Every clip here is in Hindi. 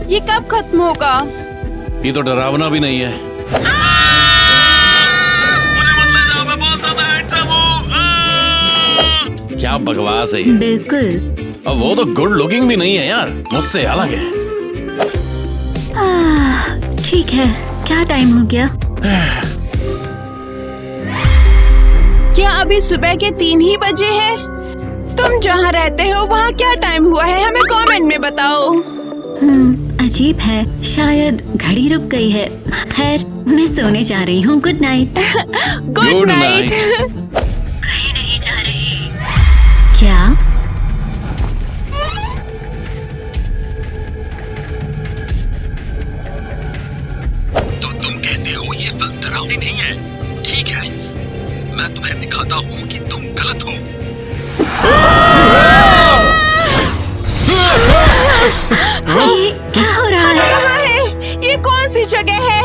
ये कब खत्म होगा? ये तो डरावना भी नहीं है। मुझे मत ले जाओ, मैं बहुत ज्यादा हैंडसम हूँ। क्या बकवास है ये। बिल्कुल। अब वो तो गुड लुकिंग भी नहीं है यार, मुझसे अलग है। ठीक है, क्या टाइम हो गया? क्या अभी सुबह के 3 ही बजे हैं? तुम जहाँ रहते हो वहाँ क्या टाइम हुआ है, हमें कमेंट में बताओ। अजीब है, शायद घड़ी रुक गई है। खैर, मैं सोने जा रही हूँ। Good night. Good night. कहीं नहीं जा रही। क्या? तो तुम कहते हो ये फिल्म डरावनी नहीं है? ठीक है, मैं तुम्हें दिखाता हूँ कि तुम गलत हो। ये क्या हो रहा है? कहाँ है? ये कौन सी जगह है?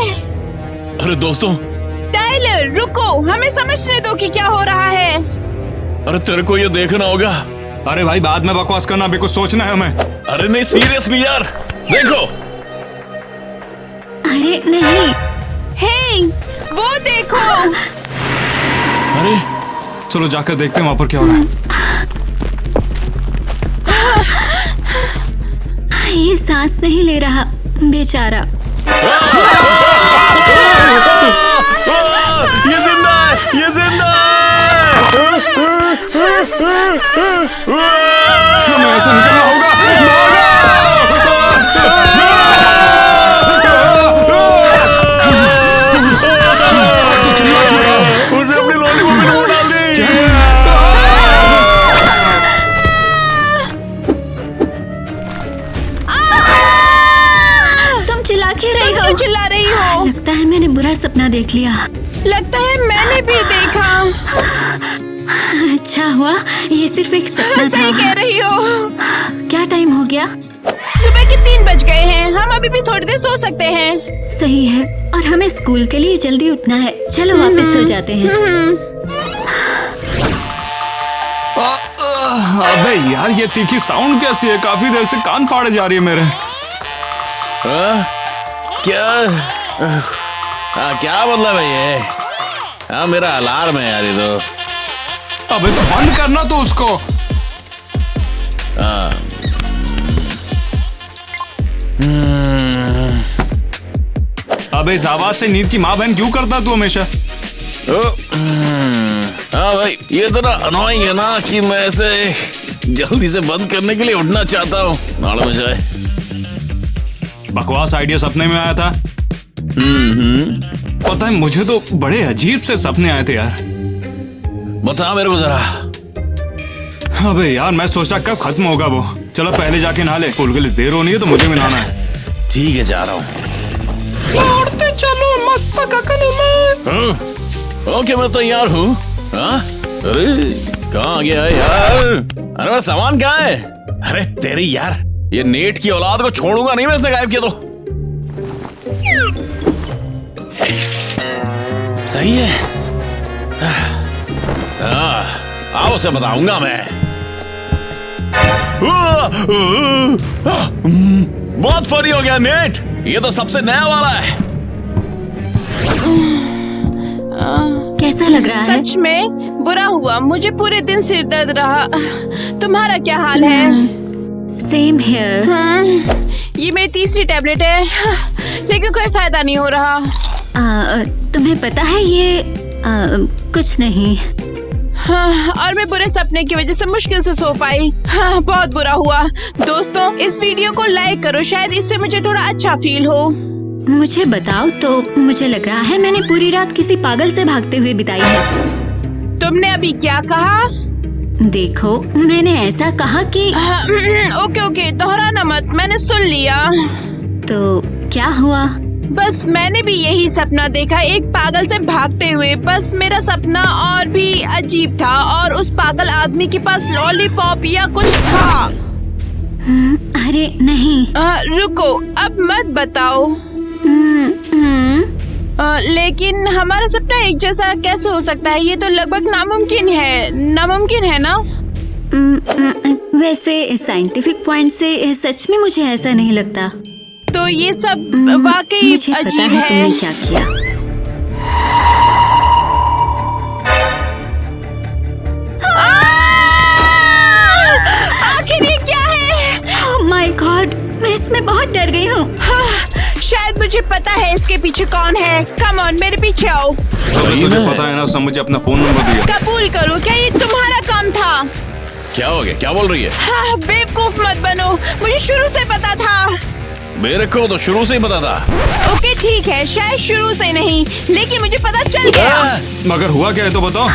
अरे दोस्तों, टाइलर रुको, हमें समझने दो कि क्या हो रहा है। अरे तेरे को ये देखना होगा। अरे भाई, बाद में बकवास करना, अभी कुछ सोचना है हमें। अरे नहीं, सीरियसली यार, देखो। अरे नहीं। हे, वो देखो। अरे चलो जाकर देखते हैं वहाँ पर क्या हो रहा है। ये सांस नहीं ले रहा, बेचारा। ये जिंदा है, ये जिंदा है। हमें ऐसा निकलना होगा। उसने अपनी लॉलीपॉप में वो डाल दी। तुम चिल्ला क्यों रही हो? क्यों चिल्ला रही हो? लगता है मैंने बुरा सपना देख लिया। लगता है मैंने भी देखा। अच्छा हुआ ये सिर्फ एक सपना सही था। कह रही हो। क्या टाइम हो गया? सुबह के 3 बज गए हैं, हम अभी भी थोड़ी देर सो सकते हैं। सही है, और हमें स्कूल के लिए जल्दी उठना है। चलो वापस सो जाते हैं। अबे यार, ये तीखी साउंड कैसी है? काफी देर से कान फाड़े जा रही है मेरे। क्या क्या मतलब है ये? मेरा अलार्म है यार ये तो। अबे तो बंद करना तो उसको। अबे इस आवाज से नींद की माँ बहन क्यों करता तू हमेशा? हाँ भाई, ये तो ना अनोइंग है ना कि मैं ऐसे जल्दी से बंद करने के लिए उठना चाहता हूँ। मालूम है जाए। बकवास आइडिया सपने में आया था। पता है, मुझे तो बड़े अजीब से सपने आए थे यार। बता मेरे को जरा। अबे यार, मैं सोचा कब खत्म होगा वो। चलो पहले जाके नहा ले, स्कूल के लिए देर होनी है तो मुझे भी नहाना है। ठीक है, जा रहा हूँ। लौटते चलो मस्त गगन में। ओके, मैं तैयार हूँ। अरे कहाँ गया है यार? अरे मेरा सामान कहाँ है? अरे तेरी यार, ये नेट की औलाद को छोड़ूंगा नहीं मैं, इसने गायब किया तो। सही है। आओ उसे बताऊंगा मैं। बहुत फनी हो गया नेट, ये तो सबसे नया वाला है। कैसा लग रहा है? सच में बुरा हुआ, मुझे पूरे दिन सिर दर्द रहा। तुम्हारा क्या हाल है? Same here. ये मेरी तीसरी टैबलेट है, लेकिन कोई फायदा नहीं हो रहा। तुम्हें पता है ये कुछ नहीं। और मैं बुरे सपने की वजह से मुश्किल से सो पाई। बहुत बुरा हुआ। दोस्तों, इस वीडियो को लाइक करो, शायद इससे मुझे थोड़ा अच्छा फील हो। मुझे बताओ तो, मुझे लग रहा है मैंने पूरी रात किसी पागल से भागते हुए बिताई है। तुमने अभी क्या कहा? देखो, मैंने ऐसा कहा कि ओके, दोहराना मत, मैंने सुन लिया। तो क्या हुआ? बस मैंने भी यही सपना देखा, एक पागल से भागते हुए। बस मेरा सपना और भी अजीब था, और उस पागल आदमी के पास लॉलीपॉप या कुछ था। अरे नहीं। रुको, अब मत बताओ। लेकिन हमारा सपना एक जैसा कैसे हो सकता है? ये तो लगभग नामुमकिन है ना? वैसे साइंटिफिक पॉइंट से सच में मुझे ऐसा नहीं लगता। तो ये सब वाकई मुझे पता अजीब है है। तुमने क्या किया। आखिर ये क्या है? ओह माय गॉड, मैं इसमें बहुत डर गई हूँ। शायद मुझे पता है इसके पीछे कौन है। कम ऑन, मेरे पीछे आओ। अबे तुझे पता है ना, उसने मुझे अपना फोन नंबर दिया। कबूल करो, क्या ये तुम्हारा काम था? क्या हो गया? क्या बोल रही है? हाँ, बेवकूफ मत बनो, मुझे शुरू से पता था। मेरे को तो शुरू से ही पता था। ओके ठीक है, शायद शुरू से नहीं, लेकिन मुझे पता चल गया। मगर हुआ क्या है तो बताओ।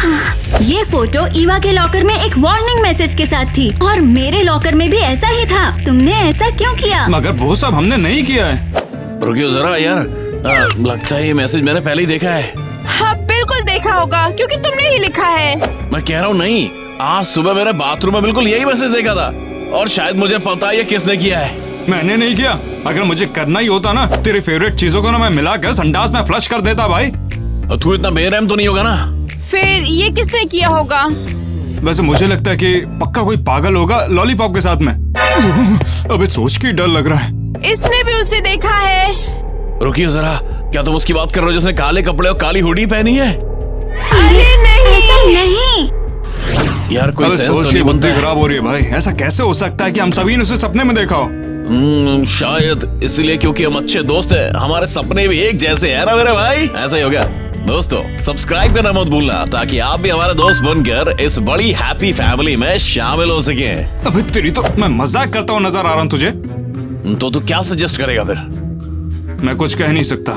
ये फोटो ईवा के लॉकर में एक वार्निंग मैसेज के साथ थी और मेरे लॉकर में भी ऐसा ही था। तुमने ऐसा क्यों किया? मगर वो सब हमने नहीं किया है। रुकियो जरा यार, लगता है ये मैसेज मैंने पहले ही देखा है। हाँ बिल्कुल देखा होगा, क्योंकि तुमने ही लिखा है। मैं कह रहा हूँ नहीं, आज सुबह मेरे बाथरूम में बिल्कुल यही मैसेज देखा था और शायद मुझे पता है ये किसने किया है। मैंने नहीं किया। अगर मुझे करना ही होता ना, तेरी फेवरेट चीजों को ना मैं मिलाकर संडास में फ्लश कर देता भाई। तू इतना बेरहम तो नहीं होगा ना? फिर ये किसने किया होगा? वैसे मुझे लगता है कि पक्का कोई पागल होगा लॉलीपॉप के साथ में। अबे सोच के डर लग रहा है। इसने भी उसे देखा है। रुकियो जरा, क्या तुम उसकी बात कर रहे हो जिसने काले कपड़े और काली हुडी पहनी है? अरे नहीं, ऐसा नहीं। यार कोई सेंस तो सोच की नहीं बनता बुद्धि है। खराब हो रही है भाई। ऐसा कैसे हो सकता है कि हम सभी ने उसे सपने में देखा हो? शायद इसलिए क्योंकि हम अच्छे दोस्त हैं, हमारे सपने भी एक जैसे हैं ना मेरे भाई। ऐसा ही हो गया। दोस्तों सब्सक्राइब करना मत भूलना ताकि आप भी हमारे दोस्त बनकर इस बड़ी हैप्पी फैमिली में शामिल हो सके। अबे तेरी तो, मैं मजाक करता हूँ नजर आ रहा हूँ तुझे। तो तू क्या सजेस्ट करेगा फिर? मैं कुछ कह नहीं सकता,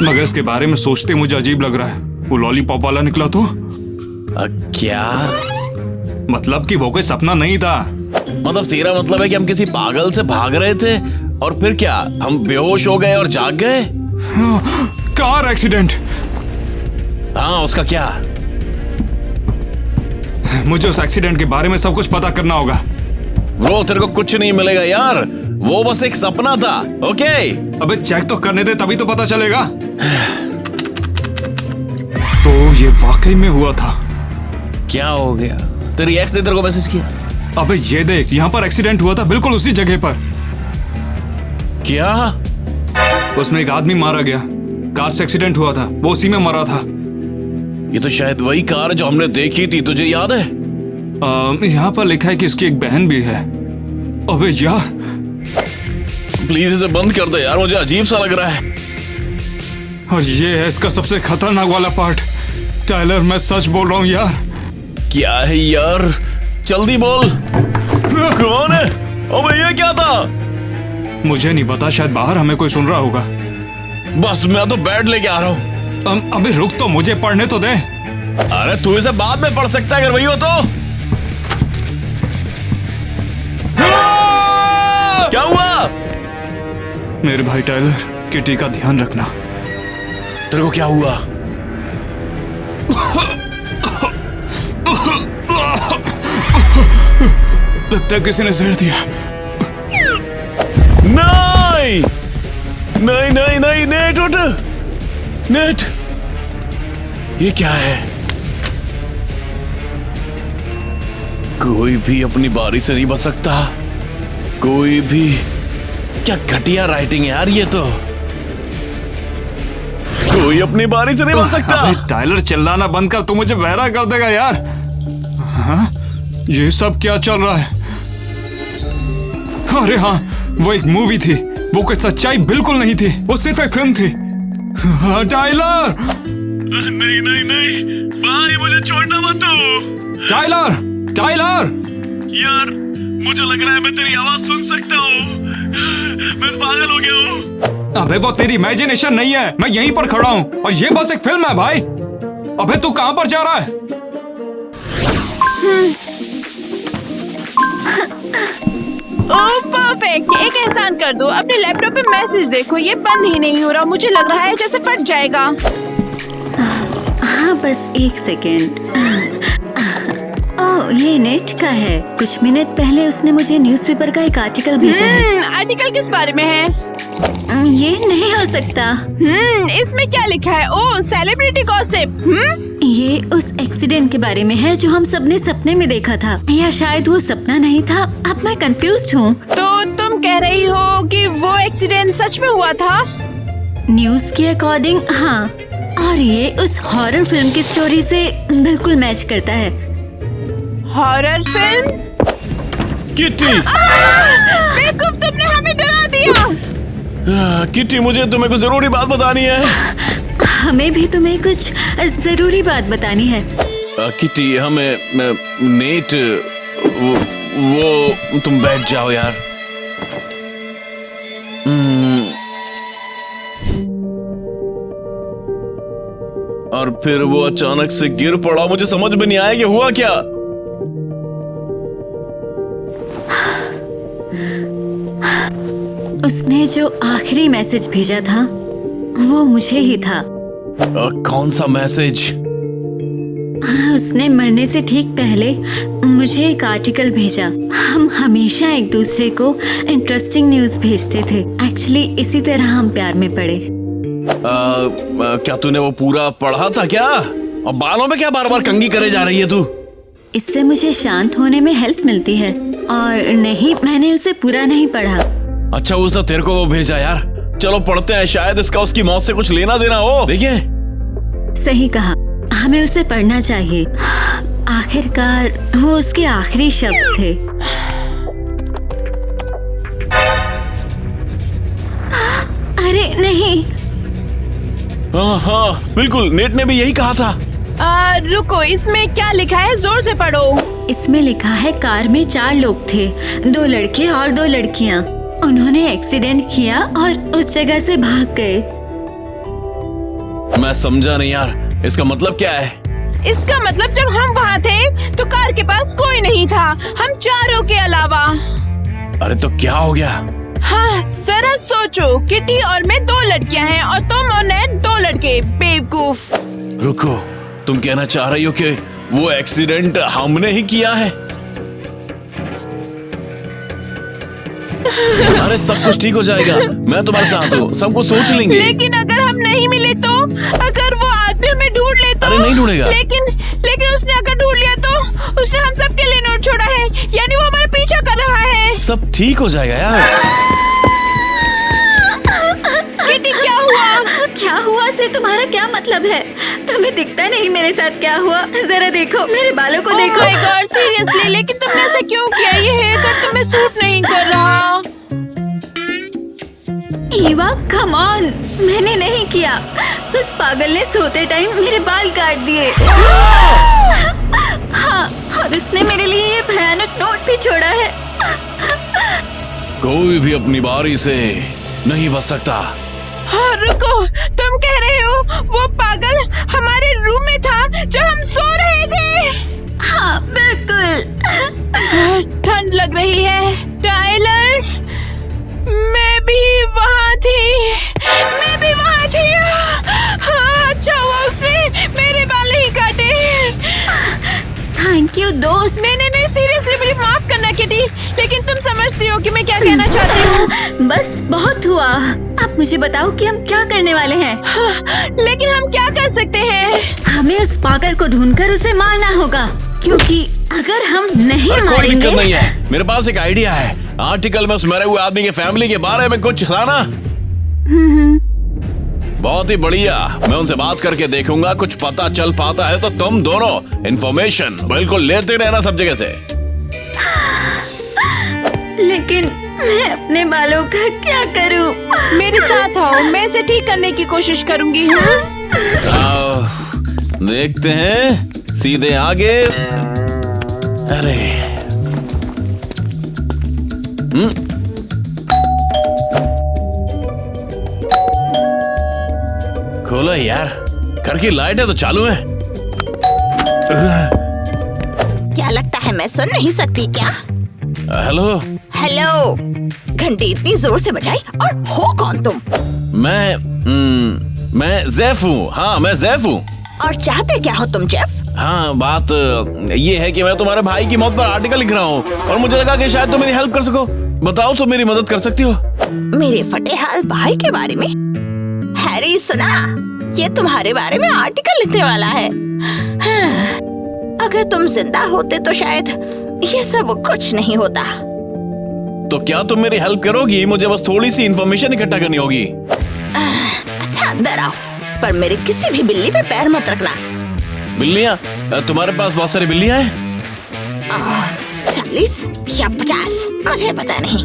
मगर इसके बारे में सोचते मुझे अजीब लग रहा है। वो लॉलीपॉप वाला निकला तो क्या मतलब कि वो कोई सपना नहीं था। मतलब तेरा मतलब है कि हम किसी पागल से भाग रहे थे और फिर क्या हम बेहोश हो गए और जाग गए? Car accident. हाँ उसका क्या? मुझे उस एक्सीडेंट के बारे में सब कुछ पता करना होगा। ब्रो तेरे को कुछ नहीं मिलेगा यार, वो बस एक सपना था। ओके अबे चेक तो करने दे, तभी तो पता चलेगा। तो ये वाकई में हुआ था। क्या हो गया? तेरी एक्स ने तेरे को मैसेज किया? अबे ये देख, यहाँ पर एक्सीडेंट हुआ था बिल्कुल उसी जगह पर। क्या? उसमें एक आदमी मारा गया, कार से एक्सीडेंट हुआ था, वो उसी में मरा था। ये तो शायद वही कार जो हमने देखी थी, तुझे याद है? यहाँ पर लिखा है कि इसकी एक बहन भी है। अबे यार प्लीज इसे बंद कर दे यार, मुझे अजीब सा लग रहा है। और ये है इसका सबसे खतरनाक वाला पार्ट। टाइलर मैं सच बोल रहा हूँ यार। क्या है यार, जल्दी बोल। कौन है? अबे ये क्या था? मुझे नहीं पता, शायद बाहर हमें कोई सुन रहा होगा। बस मैं तो बेड लेके आ रहा हूँ। अबे रुक तो, मुझे पढ़ने तो दे। अरे तू इसे बाद में पढ़ सकता है अगर वही हो तो। क्या हुआ? मेरे भाई टाइलर, किटी का ध्यान रखना। तेरे को क्या हुआ? लगता है किसी ने जहर दिया। नहीं नहीं नहीं नहीं, नेट उठ, नेट। ये क्या है? कोई भी अपनी बारी से नहीं बच सकता, कोई भी। क्या घटिया राइटिंग है यार ये तो। कोई अपनी बारी से नहीं बच सकता। अबे टाइलर चिल्लाना बंद कर, तू मुझे बहरा कर देगा यार। हाँ? ये सब क्या चल रहा है? अरे हाँ, वो एक मूवी थी, वो कोई सच्चाई बिल्कुल नहीं थी, वो सिर्फ एक फिल्म थी। हाँ, टाइलर। नहीं नहीं नहीं भाई, मुझे छोड़ना मत तू। Tyler, Tyler. यार मुझे लग रहा है मैं तेरी आवाज सुन सकता हूँ। मैं पागल हो गया हूँ। अबे वो तेरी इमेजिनेशन नहीं है, मैं यहीं पर खड़ा हूँ और ये बस एक फिल्म है भाई। अबे तू कहाँ पर जा रहा है? ओह परफेक्ट। एक एहसान कर दो, अपने लैपटॉप पे मैसेज देखो, ये बंद ही नहीं हो रहा। मुझे लग रहा है जैसे फट जाएगा। हाँ बस एक सेकेंड। ओह ये नेट का है। कुछ मिनट पहले उसने मुझे न्यूज़पेपर का एक आर्टिकल भेजा है। आर्टिकल किस बारे में है? ये नहीं हो सकता। इसमें क्या लिखा है? ओह सेलिब्रिटी गॉसिप। ये उस एक्सीडेंट के बारे में है जो हम सबने सपने में देखा था, या शायद वो सपना नहीं था। अब मैं कंफ्यूज हूँ। तो तुम कह रही हो कि वो एक्सीडेंट सच में हुआ था? न्यूज के अकॉर्डिंग हाँ, और ये उस हॉरर फिल्म की स्टोरी से बिल्कुल मैच करता है। Horror film? किट्टी, बेवकूफ, तुमने हमें डरा दिया। किट्टी, मुझे तुम्हें कुछ जरूरी बात बतानी है। हमें भी तुम्हें कुछ जरूरी बात बतानी है। किट्टी, हमें नेट वो तुम बैठ जाओ यार। और फिर वो अचानक से गिर पड़ा। मुझे समझ में नहीं आया कि हुआ क्या। उसने जो आखिरी मैसेज भेजा था वो मुझे ही था। कौन सा मैसेज? उसने मरने से ठीक पहले मुझे एक आर्टिकल भेजा। हम हमेशा एक दूसरे को इंटरेस्टिंग न्यूज भेजते थे। एक्चुअली इसी तरह हम प्यार में पड़े। क्या तूने वो पूरा पढ़ा था क्या? और बालों में क्या बार बार कंघी करे जा रही है तू? इससे मुझे शांत होने में हेल्प मिलती है। और नहीं, मैंने उसे पूरा नहीं पढ़ा। अच्छा, उसने तेरे को वो भेजा यार। चलो पढ़ते हैं, शायद इसका उसकी मौत से कुछ लेना देना हो। देखिए। सही कहा, हमें उसे पढ़ना चाहिए। आखिरकार वो उसके आखिरी शब्द थे। अरे नहीं। हाँ, बिल्कुल, नेट ने भी यही कहा था। रुको, इसमें क्या लिखा है? जोर से पढ़ो। इसमें लिखा है कार में 4 लोग थे, 2 लड़के और 2 लड़कियां। उन्होंने एक्सीडेंट किया और उस जगह से भाग गए। मैं समझा नहीं यार, इसका मतलब क्या है? इसका मतलब जब हम वहाँ थे तो कार के पास कोई नहीं था, हम चारों के अलावा। अरे तो क्या हो गया? हाँ, जरा सोचो, किटी और मैं 2 लड़कियाँ हैं और तुम और नैट 2 लड़के। बेवकूफ। रुको, तुम कहना चाह रही हो कि वो एक्सीडेंट हमने ही किया है? अरे सब कुछ ठीक हो जाएगा, मैं तुम्हारे साथ हूँ, सब कुछ सोच लेंगे। लेकिन अगर हम नहीं मिले तो? अगर वो आदमी हमें ढूंढ ले तो? अरे नहीं ढूंढेगा। लेकिन उसने अगर ढूंढ लिया तो? उसने हम सब के लिए नोट छोड़ा है, यानी वो हमारा पीछा कर रहा है। सब ठीक हो जाएगा यार। किटी, क्या हुआ? क्या हुआ से तुम्हारा क्या मतलब है? तुम्हें दिखता नहीं मेरे साथ क्या हुआ? जरा देखो, मेरे बालों को देखो। My God, seriously? लेकिन तुमने ऐसा क्यों किया? ये हेयर कट तुम्हें सूट नहीं कर रहा। ईवा, कम ऑन, मैंने नहीं किया। उस पागल ने सोते टाइम मेरे बाल काट दिए। हाँ, और उसने मेरे लिए ये भयानक नोट भी छोड़ा है। कोई भी अपनी बारी से नहीं बच सकता। हाँ, रुको, तुम कह रहे हो वो पागल हमारे रूम में था जब हम सो रहे थे? हाँ, बिल्कुल। ठंड लग रही है। टाइलर, मैं भी वहाँ थी। हाँ, अच्छा हुआ उसने मेरे बाल नहीं काटे। थैंक यू दोस्त। नहीं, सीरियसली मुझे माफ करना किटी, लेकिन तुम समझती हो कि मैं क्या कहना चाहती हूँ। बस बहुत हुआ। अब मुझे बताओ कि हम क्या करने वाले हैं। लेकिन हम क्या कर सकते हैं? हमें उस पागल को ढूंढकर उसे मारना होगा, क्योंकि अगर हम नहीं कोई मारेंगे। दिक्कत नहीं है, मेरे पास एक आइडिया है। आर्टिकल में उस मरे हुए आदमी के फैमिली के बारे में कुछ था ना? बहुत ही बढ़िया, मैं उनसे बात करके देखूंगा, कुछ पता चल पाता है तो तुम दोनों इन्फॉर्मेशन बिल्कुल लेते रहना सब जगह से। लेकिन मैं अपने बालों का क्या करूं? मेरे साथ आओ, मैं इसे ठीक करने की कोशिश करूंगी। आओ, देखते हैं, सीधे आगे। अरे खोलो यार, घर की लाइटें तो चालू है। क्या लगता है मैं सुन नहीं सकती क्या? हेलो। हेलो, घंटी इतनी जोर से बजाई, और हो कौन तुम? मैं जैफ हूँ। हाँ, मैं जैफ हूँ। और चाहते क्या हो तुम जेफ? हाँ, बात ये है कि मैं तुम्हारे भाई की मौत पर आर्टिकल लिख रहा हूँ और मुझे लगा कि शायद तुम मेरी हेल्प कर सको। बताओ, तुम मेरी मदद कर सकती हो? मेरे फटे हाल भाई के बारे में? हैरी, सुना, ये तुम्हारे बारे में आर्टिकल लिखने वाला है। हाँ, अगर तुम जिंदा होते तो शायद ये सब कुछ नहीं होता। तो क्या तुम मेरी हेल्प करोगी? मुझे बस थोड़ी सी इंफॉर्मेशन इकट्ठा करनी होगी। अच्छा अंदर आओ, पर मेरे किसी भी बिल्ली पे पैर मत रखना। बिल्लियाँ? तुम्हारे पास बहुत सारी बिल्लियाँ हैं? 40 या 50 मुझे पता नहीं।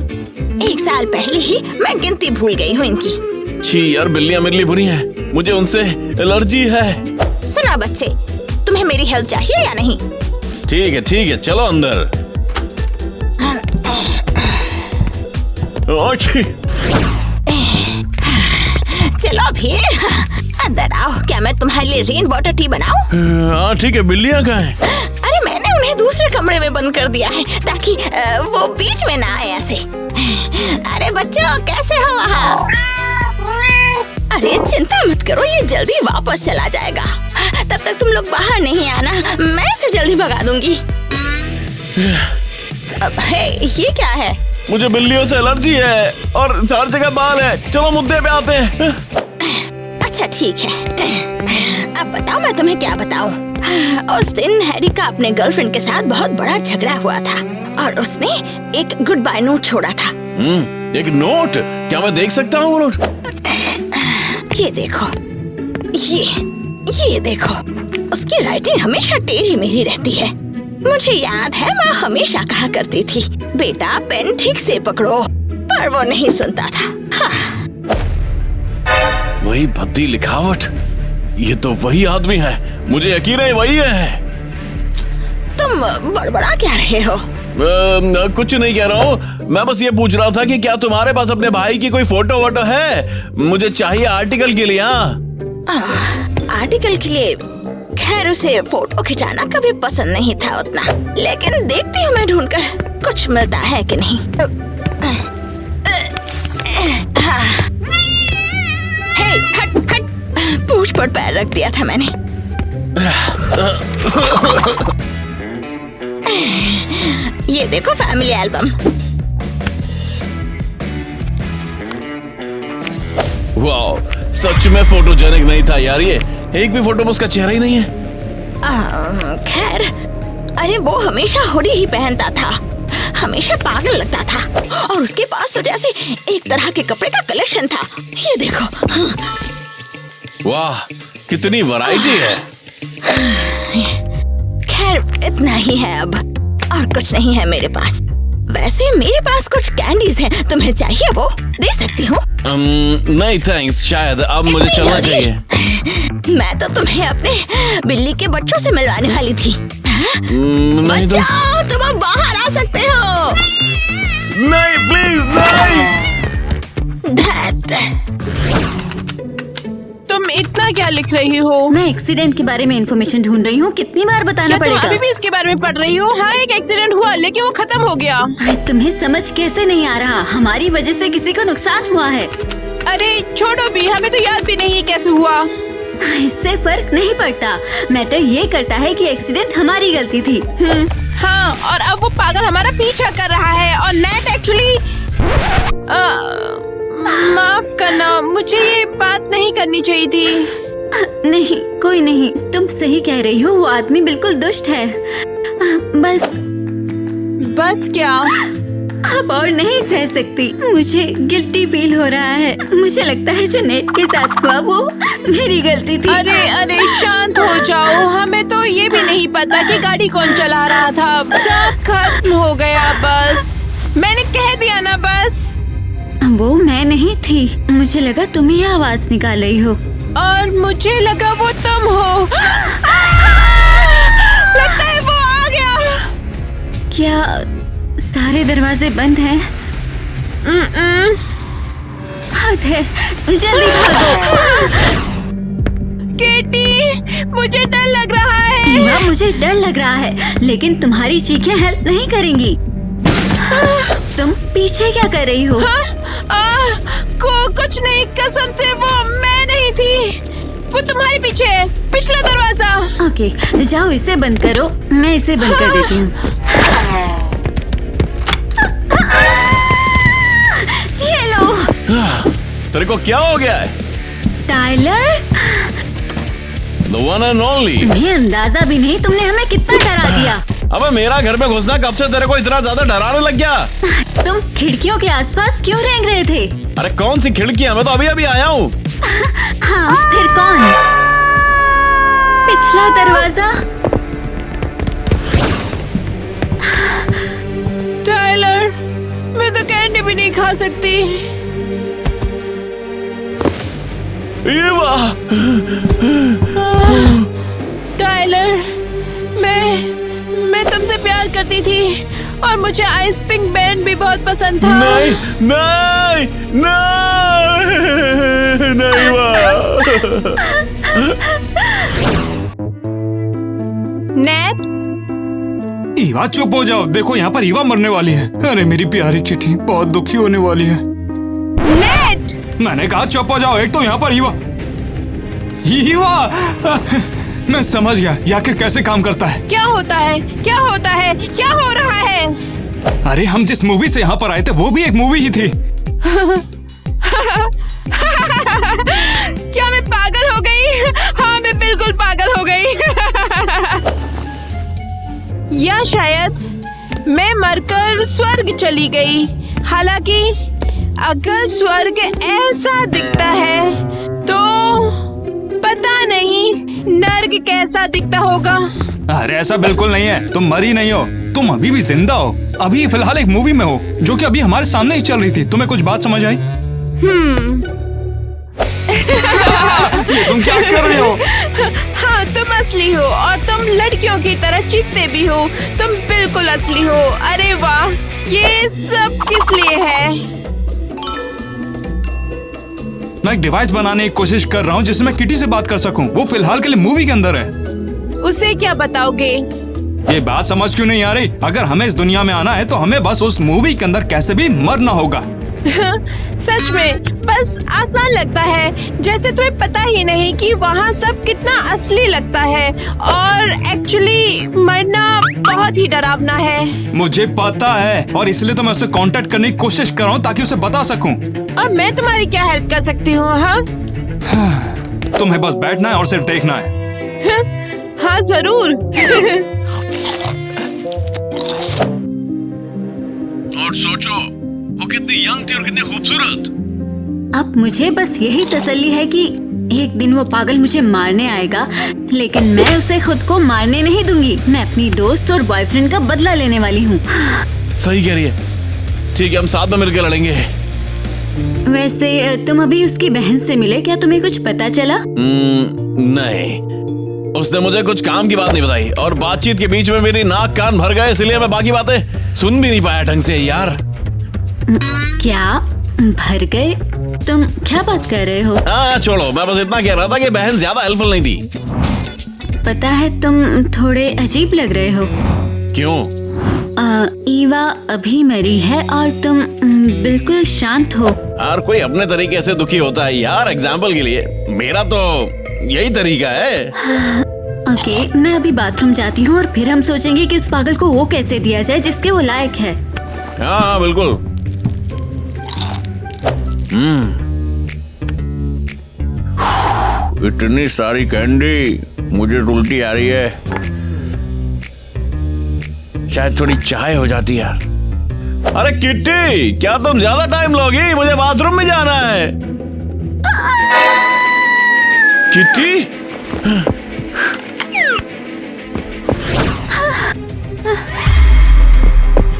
1 साल पहले ही मैं गिनती भूल गई हूँ इनकी। छी यार, बिल्लियाँ मेरे लिए बुरी हैं। मुझे उनसे एलर्जी है। सुना बच्चे, तुम्हें मेरी हेल्प चाहिए या नहीं? ठीक है, चलो अंदर। चलो भी अंदर आओ। क्या मैं तुम्हारे लिए रेन वाटर टी बनाऊं? हाँ ठीक है। बिल्लियाँ कहाँ हैं? अरे मैंने उन्हें दूसरे कमरे में बंद कर दिया है ताकि वो बीच में ना आए ऐसे। अरे बच्चों, कैसे हो वहाँ? अरे चिंता मत करो, ये जल्दी वापस चला जाएगा। तब तक तुम लोग बाहर नहीं आना, मैं इसे जल्दी भगा दूंगी। हे, ये क्या है? मुझे बिल्लियों से एलर्जी है और हर जगह बाल है। चलो मुद्दे पे आते हैं। अच्छा ठीक है, अब बताओ मैं तुम्हें क्या बताऊं। उस दिन हैरी का अपने गर्लफ्रेंड के साथ बहुत बड़ा झगड़ा हुआ था और उसने एक गुड बाय नोट छोड़ा था। एक नोट? क्या मैं देख सकता हूँ वो नोट? ये देखो, ये देखो। उसकी राइटिंग हमेशा टेढ़ी मेढ़ी रहती है। मुझे याद है माँ हमेशा कहा करती थी, बेटा पेन ठीक से पकड़ो, पर वो नहीं सुनता था। हाँ। वही भद्दी लिखावट। ये तो वही आदमी है, मुझे यकीन है वही है। तुम बड़बड़ा क्या रहे हो? कुछ नहीं कह रहा हूँ। मैं बस ये पूछ रहा था कि क्या तुम्हारे पास अपने भाई की कोई फोटो वोटो है? मुझे चाहिए आर्टिकल के लिए। आर्टिकल के लिए? खैर उसे फोटो खिंचाना कभी पसंद नहीं था उतना, लेकिन देखती हूँ मैं ढूंढकर कुछ मिलता है कि नहीं। हे, हट, पूंछ पर पैर रख दिया था मैंने। ये देखो फैमिली एल्बम। वाओ, सच में फोटोजेनिक नहीं था यार ये। एक भी फोटो में उसका चेहरा ही नहीं है। खैर, अरे वो हमेशा हुडी ही पहनता था, हमेशा पागल लगता था और उसके पास तो जैसे एक तरह के कपड़े का कलेक्शन था। ये देखो। वाह, कितनी वैरायटी है। खैर इतना ही है अब, और कुछ नहीं है मेरे पास। वैसे मेरे पास कुछ कैंडीज हैं, तुम्हें चाहिए वो दे सकती हूँ। नहीं थैंक्स, शायद अब मुझे चलना चाहिए। मैं तो तुम्हें अपने बिल्ली के बच्चों से मिलवाने वाली थी। नहीं तो... बचाओ, तुम अब बाहर आ सकते हो। नहीं प्लीज नहीं। तुम इतना क्या लिख रही हो? मैं एक्सीडेंट के बारे में इंफॉर्मेशन ढूंढ रही हूँ। कितनी बार बताना क्या तुम पड़ेगा? अभी भी इसके बारे में पढ़ रही हो? हाँ, एक एक्सीडेंट हुआ लेकिन वो खत्म हो गया। तुम्हें समझ कैसे नहीं आ रहा? हमारी वजह से किसी को नुकसान हुआ है। अरे छोड़ो भी, हमें तो याद भी नहीं कैसे हुआ। इससे फर्क नहीं पड़ता। मैटर ये करता है कि एक्सीडेंट हमारी गलती थी। हाँ, और अब वो पागल हमारा पीछा कर रहा है और नेट एक्चुअली माफ करना, मुझे ये बात नहीं करनी चाहिए थी। नहीं, कोई नहीं, तुम सही कह रही हो। वो आदमी बिल्कुल दुष्ट है। बस क्या? अब और नहीं सह सकती। मुझे गिल्टी फील हो रहा है। मुझे लगता है जो नेट के साथ हुआ वो मेरी गलती थी। अरे शांत हो जाओ। हमें तो ये भी नहीं पता कि गाड़ी कौन चला रहा था। सब खत्म हो गया बस। मैंने कह दिया ना बस। वो मैं नहीं थी। मुझे लगा तुम ही आवाज निकाल रही हो। और मुझे लगा वो तुम हो। लगता है वो आ गया। क्या सारे दरवाजे बंद हैं? हद है, जल्दी भागो। केटी, मुझे डर लग रहा है। हाँ, मुझे डर लग रहा है, लेकिन तुम्हारी चीखें हेल्प नहीं करेंगी। तुम पीछे क्या कर रही हो? कुछ नहीं, कसम से वो मैं नहीं थी। वो तुम्हारे पीछे है, पिछला दरवाजा। ओके, जाओ इसे बंद करो। मैं इसे बंद कर देती हूँ। ये लो। तेरे को क्या हो गया है? Tyler, The one and only. तुम्हें अंदाजा भी नहीं तुमने हमें कितना डरा दिया। अबे मेरा घर में घुसना कब से तेरे को इतना ज्यादा डराने लग गया? तुम खिड़कियों के आसपास क्यों रेंग रहे थे? अरे कौन सी खिड़कियां, मैं तो अभी अभी आया हूँ। हाँ, फिर कौन? पिछला दरवाजा। टाइलर, मैं तो कैंडी भी नहीं खा सकती। ईवा! टाइलर, मैं तुमसे प्यार करती थी और मुझे आइस पिंक बैंड भी बहुत पसंद था। नहीं, नहीं, नहीं, नहीं वाह। नेट, ईवा चुप हो जाओ, देखो यहाँ पर ईवा मरने वाली है। अरे मेरी प्यारी किटी बहुत दुखी होने वाली है। नेट, मैंने कहा चुप हो जाओ। एक तो यहाँ पर ईवा मैं समझ गया ये आखिर कैसे काम करता है। क्या होता है? क्या होता है? क्या हो रहा है? अरे हम जिस मूवी से यहाँ पर आए थे वो भी एक मूवी ही थी। क्या मैं पागल हो गई? हाँ, मैं बिल्कुल पागल हो गई। या शायद मैं मरकर स्वर्ग चली गई। हालांकि अगर स्वर्ग ऐसा दिखता है तो पता नहीं नर्क कैसा दिखता होगा। अरे ऐसा बिल्कुल नहीं है, तुम मरी नहीं हो, तुम अभी भी जिंदा हो। अभी फिलहाल एक मूवी में हो जो कि अभी हमारे सामने ही चल रही थी। तुम्हें कुछ बात समझ आई? ये तुम क्या कर रही हो? हाँ, तुम असली हो और तुम लड़कियों की तरह चीखते भी हो। तुम बिल्कुल असली हो। अरे वाह, ये सब किस लिए है? मैं एक डिवाइस बनाने की कोशिश कर रहा हूँ जिससे मैं किटी से बात कर सकूं। वो फिलहाल के लिए मूवी के अंदर है। उसे क्या बताओगे? ये बात समझ क्यों नहीं आ रही? अगर हमें इस दुनिया में आना है तो हमें बस उस मूवी के अंदर कैसे भी मरना होगा। सच में बस आसान लगता है, जैसे तुम्हें पता ही नहीं कि वहाँ सब कितना असली लगता है और एक्चुअली मरना बहुत ही डरावना है। मुझे पता है और इसलिए तो मैं उससे कांटेक्ट करने की कोशिश कर रहा हूँ ताकि उसे बता सकूं। और मैं तुम्हारी क्या हेल्प कर सकती हूँ? हाँ, तुम्हें बस बैठना है और सिर्फ देखना है। हाँ जरूर। और सोचो वो कितनी यंग थी और कितनी खूबसूरत। अब मुझे बस यही तसल्ली है कि एक दिन वो पागल मुझे मारने आएगा, लेकिन मैं उसे खुद को मारने नहीं दूंगी। मैं अपनी दोस्त और बॉयफ्रेंड का बदला लेने वाली हूँ। सही कह रही है। ठीक है, हम साथ में मिलकर लड़ेंगे। वैसे तुम अभी उसकी बहन से मिले, क्या तुम्हें कुछ पता चला? नहीं, उसने मुझे कुछ काम की बात नहीं बताई और बातचीत के बीच में मेरी नाक कान भर गए, इसलिए मैं बाकी बातें सुन भी नहीं पाया ढंग से। यार क्या भर गए? तुम क्या बात कर रहे हो? हाँ छोड़ो, मैं बस इतना कह रहा था कि बहन ज्यादा हेल्पफुल नहीं थी। पता है तुम थोड़े अजीब लग रहे हो। क्यों? ईवा अभी मरी है और तुम बिल्कुल शांत हो। हर कोई अपने तरीके से दुखी होता है यार। एग्जाम्पल के लिए मेरा तो यही तरीका है। ओके, मैं अभी बाथरूम जाती हूँ और फिर हम सोचेंगे कि उस पागल को वो कैसे दिया जाए जिसके वो लायक है। हाँ बिल्कुल। इतनी सारी कैंडी, मुझे उल्टी आ रही है। शायद थोड़ी चाय हो जाती यार। अरे किट्टी, क्या तुम ज्यादा टाइम लोगी? मुझे बाथरूम में जाना है। किट्टी,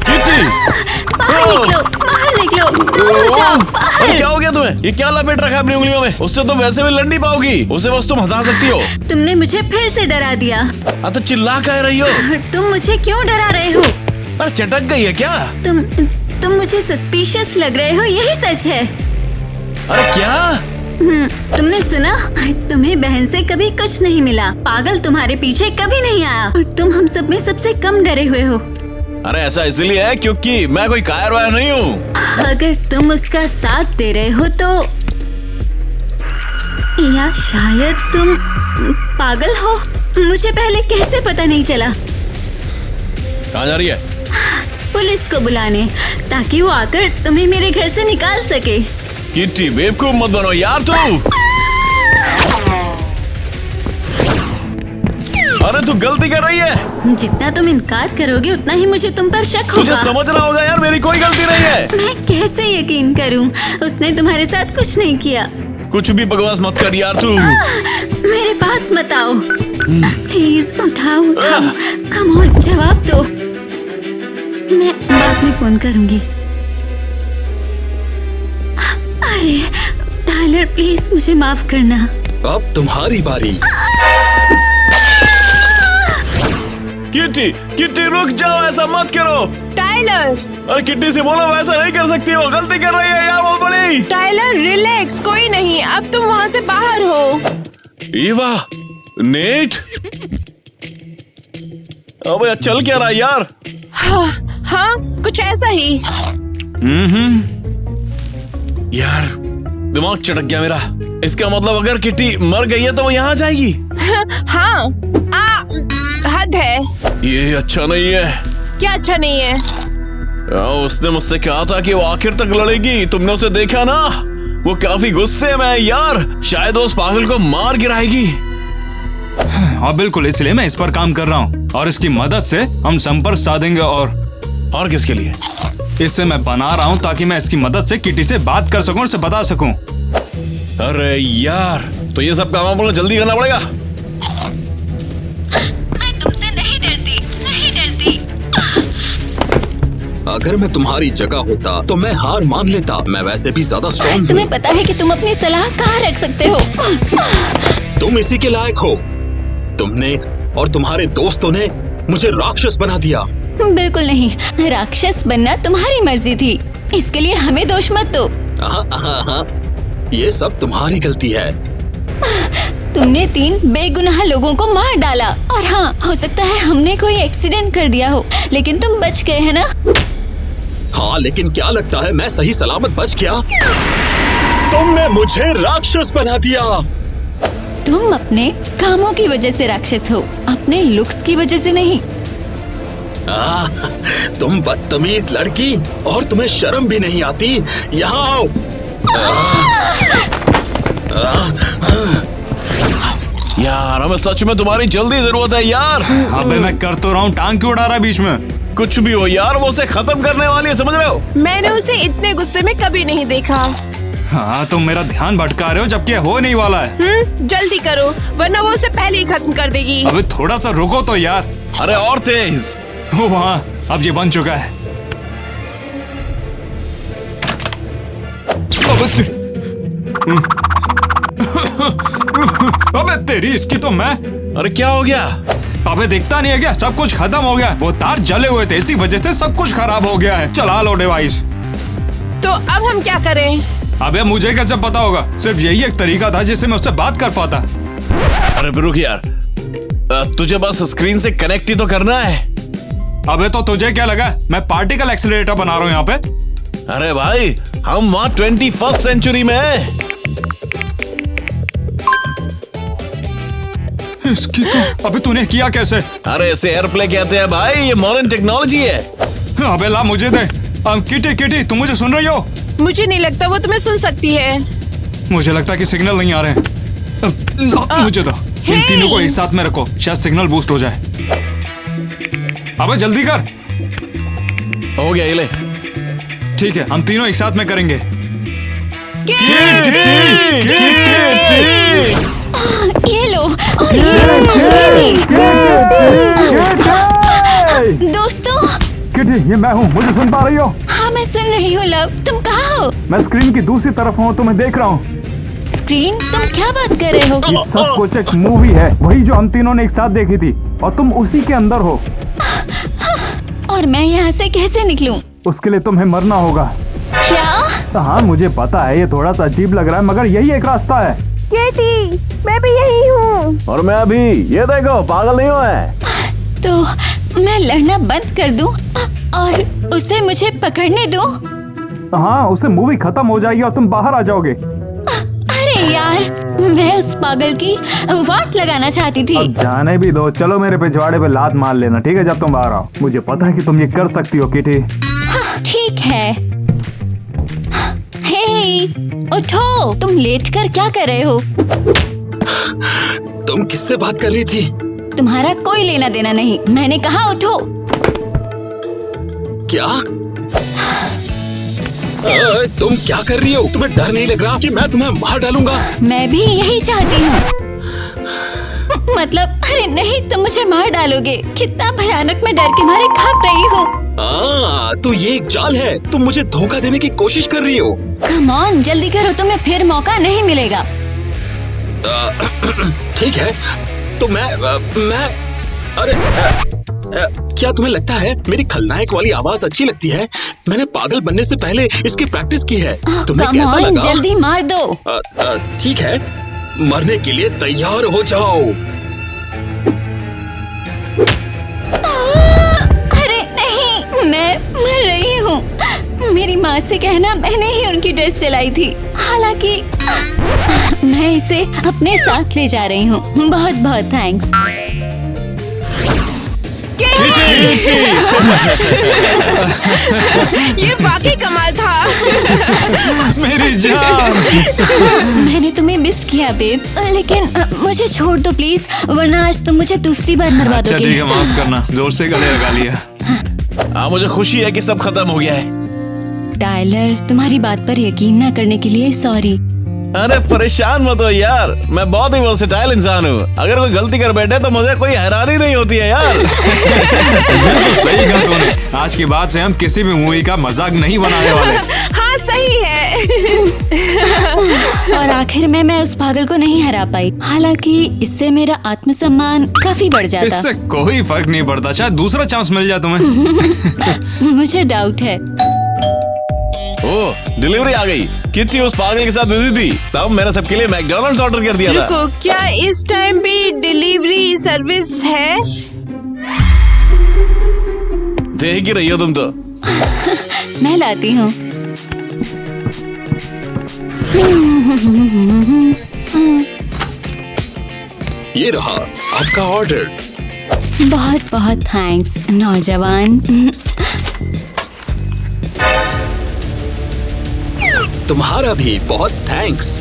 किट्टी, बाहर निकलो, बाहर निकलो, दूर हो जाओ, अरे बाहर। क्या हो गया तुम्हें? ये क्या लपेट रखा है अपनी उंगलियों में? उससे तुम वैसे भी लड़ नहीं पाओगी। उसे बस तुम हंसा सकती हो। तुमने मुझे फिर से डरा दिया। तो चिल्ला कह रही हो? तुम मुझे क्यों डरा रहे हो? अरे चटक गई है क्या? तुम मुझे सस्पिशियस लग रहे हो, यही सच है। अरे क्या? तुमने सुना? तुम्हें बहन से कभी कुछ नहीं मिला। पागल तुम्हारे पीछे कभी नहीं आया और तुम हम सब में सबसे कम डरे हुए हो। अरे ऐसा इसलिए है क्योंकि मैं कोई कायर वायर नहीं हूँ। अगर तुम उसका साथ दे रहे हो तो या शायद तुम पागल हो। मुझे पहले कैसे पता नहीं चला? कहाँ जा रही है? पुलिस को बुलाने, ताकि वो आकर तुम्हें मेरे घर से निकाल सके। किट्टी बेवकूफ मत बनो यार तू। अरे तू गलती कर रही है। जितना तुम इनकार करोगे उतना ही मुझे तुम पर शक तुझे होगा। समझना होगा यार, मेरी कोई गलती नहीं है। मैं कैसे यकीन करूं? उसने तुम्हारे साथ कुछ नहीं किया। कुछ भी बकवास मत कर यार तू। मेरे पास मत आओ। प्लीज उठाओ। कम ऑन, जवाब दो। मैं बाद में फोन करूंगी। अरे टाइलर, प्लीज मुझे माफ करना। अब तुम्हारी बारी। किट्टी, किट्टी रुक जाओ, ऐसा मत करो। टाइलर, अरे किट्टी से बोलो वैसा नहीं कर सकती, वो गलती कर रही है यार बहुत बड़ी। टाइलर रिलैक्स, कोई नहीं, अब तुम वहाँ से बाहर हो। ईवा, नेट, अबे चल क्या रहा है यार? हाँ, कुछ ऐसा ही। यार दिमाग चटक गया मेरा। इसका मतलब अगर किट्टी मर गई है तो वो यहाँ जाएगी। हाँ, हद है। ये अच्छा नहीं है। क्या अच्छा नहीं है? उसने मुझसे कहा था कि वो आखिर तक लड़ेगी। तुमने उसे देखा ना, वो काफी गुस्से में है यार। शायद वो उस पागल को मार गिराएगी। हाँ बिल्कुल, इसलिए मैं इस पर काम कर रहा हूँ और इसकी मदद से हम संपर्क साधेंगे। और किसके लिए? इसे मैं बना रहा हूँ ताकि मैं इसकी मदद से किटी से बात कर सकूँ, उसे बता सकूँ। अरे यार, तो ये सब काम आपको जल्दी करना पड़ेगा। मैं तुमसे नहीं डरती, नहीं डरती। अगर मैं तुम्हारी जगह होता तो मैं हार मान लेता। मैं वैसे भी ज्यादा स्ट्रॉन्ग हूँ। तुम्हें पता है कि तुम अपनी सलाह कहाँ रख सकते हो? तुम इसी के लायक हो। तुमने और तुम्हारे दोस्तों ने मुझे राक्षस बना दिया। बिल्कुल नहीं, राक्षस बनना तुम्हारी मर्जी थी। इसके लिए हमें दोष मत दो। हाँ, ये सब तुम्हारी गलती है। तुमने 3 बेगुनाह लोगों को मार डाला। और हाँ, हो सकता है हमने कोई एक्सीडेंट कर दिया हो, लेकिन तुम बच गए है ना? हाँ, लेकिन क्या लगता है मैं सही सलामत बच गया? तुमने मुझे राक्षस बना दिया। तुम अपने कामों की वजह से राक्षस हो, अपने लुक्स की वजह से नहीं। तुम बदतमीज लड़की, और तुम्हें शर्म भी नहीं आती। यहाँ आओ। यार हमें सच में तुम्हारी जल्दी जरूरत है यार। अबे मैं कर तो रहा हूँ, टांग क्यों उड़ा रहा है बीच में? कुछ भी हो यार, वो उसे खत्म करने वाली है, समझ रहे हो? मैंने उसे इतने गुस्से में कभी नहीं देखा। हाँ, तुम मेरा ध्यान भटका रहे हो जबकि हो नहीं वाला है। जल्दी करो, वरना वो उसे पहले ही खत्म कर देगी। अबे थोड़ा सा रुको तो यार। अरे और तेज। वो वहाँ, अब ये बन चुका है। अबे तेरी इसकी तो मैं। अरे क्या हो गया? अबे दिखता नहीं है क्या? सब कुछ खत्म हो गया। वो तार जले हुए थे, इसी वजह से सब कुछ खराब हो गया है। चला लो डिवाइस। तो अब हम क्या करें? अबे मुझे कैसे पता होगा? सिर्फ यही एक तरीका था जिससे मैं उससे बात कर पाता। अरे रुक यार, तुझे बस स्क्रीन से कनेक्ट ही तो करना है। अबे तो तुझे क्या लगा मैं पार्टिकल एक्सीलरेटर बना रहा हूँ यहाँ पे? अरे भाई, हम वहाँ 21st सेंचुरी में हैं। इसकी तो अबे तूने किया कैसे? अरे इसे एयरप्ले कहते हैं भाई, ये मॉडर्न टेक्नोलॉजी है। अबे ला मुझे दे। किटी, तुम मुझे सुन रही हो? मुझे नहीं लगता वो तुम्हें सुन सकती है। मुझे लगता है कि सिग्नल नहीं आ रहे हैं। मुझे दो। इन तीनों को एक साथ में रखो, शायद सिग्नल बूस्ट हो जाए। अबे जल्दी कर। हो गया, ये ले। ठीक है, हम तीनों एक साथ में करेंगे। ये लो, और ये भी। दोस्तों, किटी, ये मैं हूँ, मुझे सुन पा रही हो? हाँ मैं सुन रही हूँ लव, तुम कहाँ हो? मैं स्क्रीन की दूसरी तरफ हूँ, तुम्हें देख रहा हूँ। स्क्रीन? तुम क्या बात कर रहे हो? ये सब कुछ एक मूवी है, वही जो हम तीनों ने एक साथ देखी थी, और तुम उसी के अंदर हो। और मैं यहाँ से कैसे निकलूं? उसके लिए तुम्हें मरना होगा। क्या? हाँ मुझे पता है, ये थोड़ा सा अजीब लग रहा है, मगर यही एक रास्ता है। केटी, मैं भी यही हूँ। और मैं भी। ये देखो, पागल नहीं हुआ है। तो मैं लड़ना बंद कर दूं और उसे मुझे पकड़ने दूं? हाँ, उससे मूवी खत्म हो जाएगी और तुम बाहर आ जाओगे। अरे यार, मैं उस पागल की वाट लगाना चाहती थी। अब जाने भी दो, चलो मेरे पिछवाड़े पे लात मार लेना, ठीक है, जब तुम बाहर आओ। मुझे पता है कि तुम ये कर सकती हो किटी। ठीक है। हे, उठो, तुम लेट कर क्या कर रहे हो? तुम किससे बात कर रही थी? तुम्हारा कोई लेना देना नहीं। मैंने कहा उठो। क्या? तुम क्या कर रही हो? तुम्हें डर नहीं लग रहा कि मैं तुम्हें मार डालूंगा? मैं भी यही चाहती हूँ। मतलब अरे नहीं, तुम मुझे मार डालोगे। कितना भयानक, मैं डर के मारे कांप रही हूँ। तो ये एक चाल है। तुम मुझे धोखा देने की कोशिश कर रही हो। कम ऑन, जल्दी करो, तुम्हें फिर मौका नहीं मिलेगा। ठीक है, तो मैं अरे क्या तुम्हें लगता है मेरी खलनायक वाली आवाज अच्छी लगती है? मैंने पागल बनने से पहले इसकी प्रैक्टिस की है। तुम्हें कैसा लगा? जल्दी मार दो। ठीक है, मरने के लिए तैयार हो जाओ। अरे नहीं, मैं मर रही हूँ। मेरी माँ से कहना मैंने ही उनकी ड्रेस चलाई थी। हालांकि मैं इसे अपने साथ ले जा रही हूँ। बहुत बहुत थैंक्स। ये वाकई कमाल था। मेरी जान। मैंने तुम्हें मिस किया बेब, लेकिन मुझे छोड़ दो प्लीज, वरना आज तुम मुझे दूसरी बार मरवा अच्छा दोगे। ठीक है, माफ करना, जोर से गले लगा लिया। मुझे खुशी है कि सब खत्म हो गया है। टाइलर, तुम्हारी बात पर यकीन न करने के लिए सॉरी। अरे परेशान मत हो यार, मैं बहुत ही वर्सेटाइल इंसान हूँ। अगर कोई गलती कर बैठे तो मुझे कोई हैरानी नहीं होती है यार। बिल्कुल सही कहा तूने। आज के बाद से हम किसी भी मूवी का मजाक नहीं बनाने वाले। हाँ सही है। और आखिर में मैं उस पागल को नहीं हरा पाई। हालांकि इससे मेरा आत्मसम्मान काफी बढ़ जाता। इससे कोई फर्क नहीं पड़ता, शायद दूसरा चांस मिल जाए तुम्हें। मुझे डाउट है। ओह, डिलीवरी आ गई। किट्टी उस पागल के साथ बिजी थी, तब मैंने सबके लिए मैकडॉनल्ड्स ऑर्डर कर दिया था। रुको, क्या इस टाइम भी डिलीवरी सर्विस है? देख ही रही हो तुम तो। मैं लाती हूँ। ये रहा आपका ऑर्डर। बहुत बहुत थैंक्स नौजवान। तुम्हारा भी बहुत थैंक्स।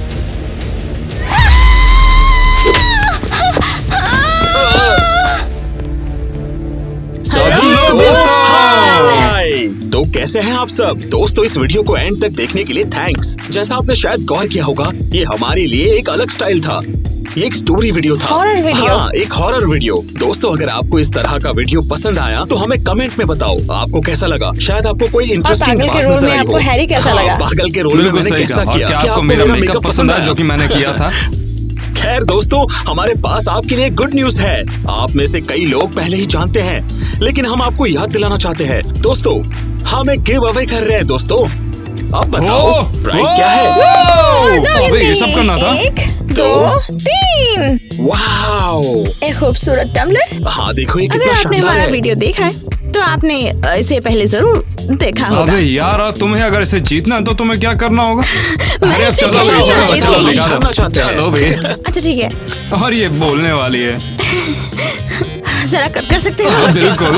तो कैसे हैं आप सब दोस्तों? इस वीडियो को एंड तक देखने के लिए थैंक्स। जैसा आपने शायद गौर किया होगा, ये हमारे लिए एक अलग स्टाइल था। ये एक स्टोरी वीडियो था। Horror video. हाँ, एक हॉरर वीडियो। दोस्तों, अगर आपको इस तरह का वीडियो पसंद आया तो हमें कमेंट में बताओ आपको कैसा लगा। शायद आपको कोई इंटरेस्टिंग पागल के बात रोल नजर में आई आपको हो। हैरी कैसा हाँ, लगा? पागल के रोल में बिल्कुल मैंने सही कैसा कहा। और किया? क्या आपको मेरा मेकअप पसंद आया जो कि मैंने किया था? खैर दोस्तों, हमारे पास आपके लिए गुड न्यूज है। आप में से कई लोग पहले ही जानते हैं, लेकिन हम आपको याद दिलाना चाहते हैं। दोस्तों, हम एक गिव अवे कर रहे हैं दोस्तों। अब बताओ प्राइस क्या है? अबे ये सब करना था। 1 2 3। वाओ, एक खूबसूरत टम्बलर। हाँ देखो ये अगर कितना आपने शानदार हमारा है। वीडियो देखा है तो आपने इसे पहले जरूर देखा होगा। अबे यार, तुम्हें अगर इसे जीतना है तो तुम्हें क्या करना होगा? अरे अब इसे चलो खेलना भाई, चाहती चलो थी। दिखा दो। खेलना चाहते हैं। चलो भाई। अच्छा ठीक है, और ये बोलने वाली है। जरा कट कर सकते हो? बिल्कुल।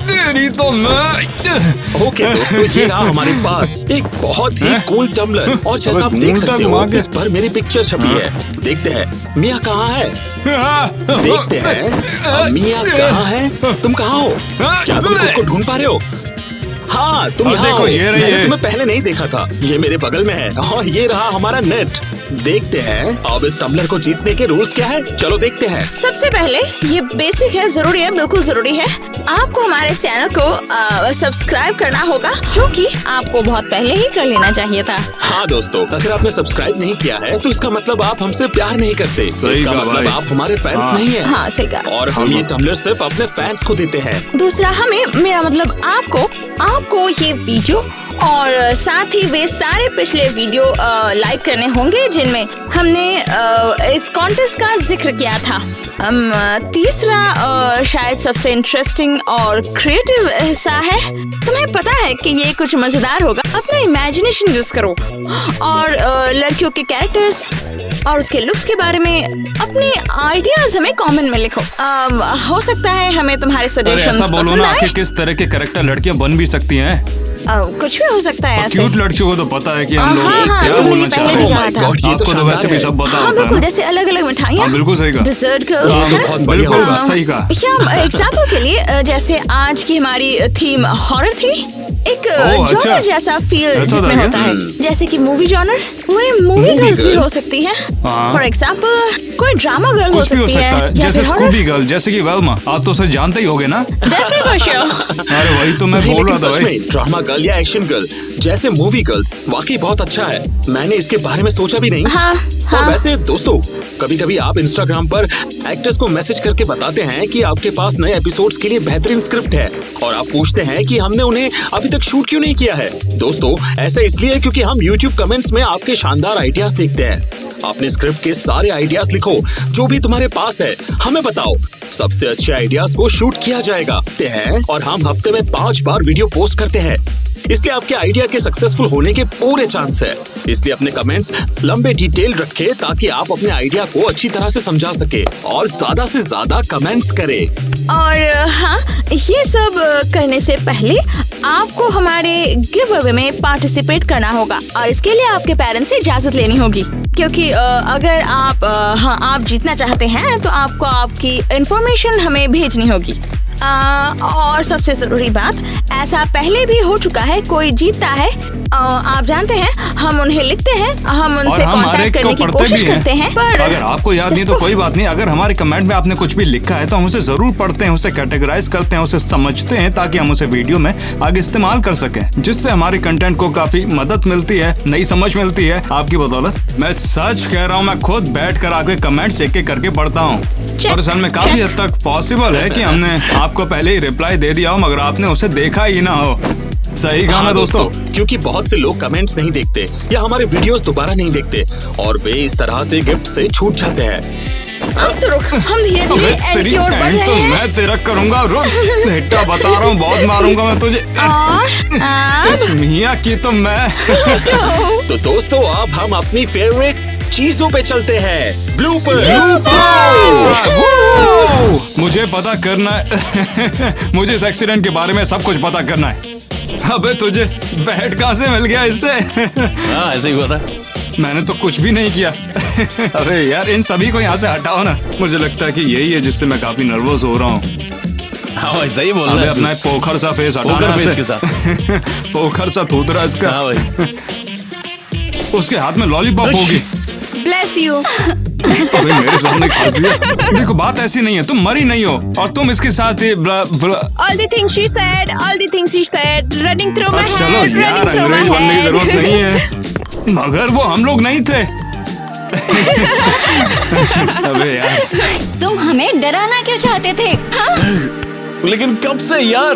तेरी तो मैं। ओके दोस्तों, ये रहा हमारे पास एक बहुत ही कूल टम्बलर। और जैसा आप देख सकते हो, इस पर मेरी पिक्चर छपी है। देखते हैं मिया कहाँ है। देखते हैं मिया कहाँ है। तुम कहाँ हो? क्या तुम खुद को ढूंढ पा रहे हो? हाँ, तुम और यहाँ देखो, हो। ये रही मैंने है। तुम्हें पहले नहीं देखा था। ये मेरे बगल में है और ये रहा हमारा नेट। देखते हैं अब इस टम्बलर को जीतने के रूल्स क्या है। चलो देखते हैं। सबसे पहले ये बेसिक है, जरूरी है, बिल्कुल जरूरी है। आपको हमारे चैनल को सब्सक्राइब करना होगा, जो कि आपको बहुत पहले ही कर लेना चाहिए था। हाँ दोस्तों, अगर आपने सब्सक्राइब नहीं किया है तो इसका मतलब आप हमसे प्यार नहीं करते। सही इसका कहा मतलब भाई। आप हमारे फैंस हाँ। नहीं है। हाँ सही कहा। और हम ये टम्बलर सिर्फ अपने फैंस को देते हैं। दूसरा, हमें, मेरा मतलब आपको ये वीडियो और साथ ही वे सारे पिछले वीडियो लाइक करने होंगे जिनमें हमने इस कॉन्टेस्ट का जिक्र किया था। तीसरा शायद सबसे इंटरेस्टिंग और क्रिएटिव हिस्सा है। तुम्हें पता है कि ये कुछ मजेदार होगा। अपना इमेजिनेशन यूज करो और लड़कियों के कैरेक्टर्स और उसके लुक्स के बारे में अपने आइडियाज हमें कमेंट में लिखो। हो सकता है हमें तुम्हारे अरे ऐसा सजेशंस बोलो पसंद ना, आए। आखिर किस तरह के कैरेक्टर लड़कियां बन भी सकती हैं। कुछ भी हो सकता है ऐसे। क्यूट लड़कियों को तो पता है कि हम लोग हाँ, क्या तुमने बोलना पहले चाहते भी हैं। कहा था। गॉड, ये आपको तो वैसे भी सब पता हाँ होता है बिल्कुल, ना। जैसे अलग अलग मिठाइयाँ, हाँ, बिल्कुल सही कहा। डिजर्ट बहुत बढ़िया बिल्कुल होगा। सही कहा। या एग्जाम्पल के लिए जैसे आज की हमारी थीम हॉरर थी, एक ओह, अच्छा। जॉनर जैसा फील ऐसा जिसमें था होता है, जैसे कि मूवी जॉनर, वही मूवी Movie गर्ल्स भी girls? हो सकती है। हाँ। फॉर एग्जाम्पल कोई ड्रामा गर्ल हो कुछ भी हो सकती सकता है, है, जैसे स्कूबी गर्ल, जैसे कि वेल्मा। आप तो उसे जानते ही होगे ना। अरे वही तो मैं नहीं, बोल रहा लेकिन था सच भाई। में ड्रामा गर्ल या एक्शन गर्ल जैसे मूवी गर्ल्स वाकई बहुत अच्छा है। मैंने इसके बारे में सोचा भी नहीं। हाँ, और हाँ। वैसे दोस्तों, कभी कभी आप इंस्टाग्राम पर एक्टर्स को मैसेज करके बताते हैं कि आपके पास नए एपिसोड्स के लिए बेहतरीन स्क्रिप्ट है, और आप पूछते हैं कि हमने उन्हें अभी तक शूट क्यों नहीं किया है। दोस्तों, ऐसा इसलिए क्योंकि हम YouTube कमेंट्स में आपके शानदार आइडियाज देखते हैं। अपने स्क्रिप्ट के सारे आइडियाज लिखो, जो भी तुम्हारे पास है हमें बताओ। सबसे अच्छे आइडियाज को शूट किया जाएगा और हम हफ्ते में 5 बार वीडियो पोस्ट करते हैं। इसलिए आपके आइडिया के सक्सेसफुल होने के पूरे चांस है। इसलिए अपने कमेंट्स लंबे डिटेल रखें ताकि आप अपने आइडिया को अच्छी तरह से समझा सके और ज्यादा से ज्यादा कमेंट्स करें। और हाँ, ये सब करने से पहले आपको हमारे गिव अवे में पार्टिसिपेट करना होगा, और इसके लिए आपके पेरेंट्स से इजाजत लेनी होगी, क्योंकि अगर आप जीतना चाहते हैं तो आपको आपकी इंफॉर्मेशन हमें भेजनी होगी। और सबसे जरूरी बात, ऐसा पहले भी हो चुका है, कोई जीतता है, आप जानते हैं, हम उन्हें लिखते हैं, हम और उनसे हम हर कांटेक्ट एक करने को की पढ़ते कोशिश भी हैं। करते हैं, पर अगर आपको याद नहीं तो कोई बात नहीं। अगर हमारे कमेंट में आपने कुछ भी लिखा है तो हम उसे जरूर पढ़ते हैं, उसे कैटेगराइज करते हैं, उसे समझते हैं, ताकि हम उसे वीडियो में आगे इस्तेमाल कर सकें, जिससे हमारी कंटेंट को काफी मदद मिलती है, नई समझ मिलती है आपकी बदौलत। मैं सच कह रहा हूँ, मैं खुद बैठ कर आपके कमेंट्स एक एक करके पढ़ता हूँ, और असल में काफी हद तक पॉसिबल है कि हमने आपको पहले ही रिप्लाई दे दिया हो, मगर आपने उसे देखा ही ना हो। सही कहा ना दोस्तों? क्योंकि बहुत से लोग कमेंट्स नहीं देखते या हमारे वीडियोस दोबारा नहीं देखते, और वे इस तरह से गिफ्ट से छूट जाते हैं। अब तो रुक, हम धीरे धीरे एंड की ओर बढ़ रहे तो हैं। मैं तेरा करूंगा, रुक बेटा, बता रहा हूँ, बहुत मारूंगा मैं तुझे। और इस मियाँ की तो मैं let's go। तो दोस्तों, अब हम अपनी फेवरेट चीजों पे चलते हैं, ब्लूपर्स। मुझे पता करना है मुझे इस एक्सीडेंट के बारे में सब कुछ पता करना है। अबे तुझे बैट कहाँ से मिल गया इससे? हाँ, ऐसे ही हुआ था। मैंने तो कुछ भी नहीं किया। अरे यार, इन सभी को यहाँ से हटाओ ना। मुझे लगता है कि यही है जिससे मैं काफी नर्वस हो रहा हूँ। हाँ, वैसा ही बोल अबे रहा है अपना एक पोखर सा फेस हटाना पोकर फेस से। के साथ। पोखर सा थूतरा इसका। हाँ भाई। उसके हाथ में लॉलीपॉप होगी। Bless you. अबे मेरे सामने खास दिया। देखो, बात ऐसी नहीं है, तुम मरी नहीं हो और तुम इसके साथ ही All the things she said, all the things she said, running through my चलो head, यार, running through my अंग्रेज बनने की head. जरूरत नहीं है। मगर वो हम लोग नहीं थे। अबे यार, तुम हमें डराना क्यों चाहते थे? हाँ? लेकिन कब से यार?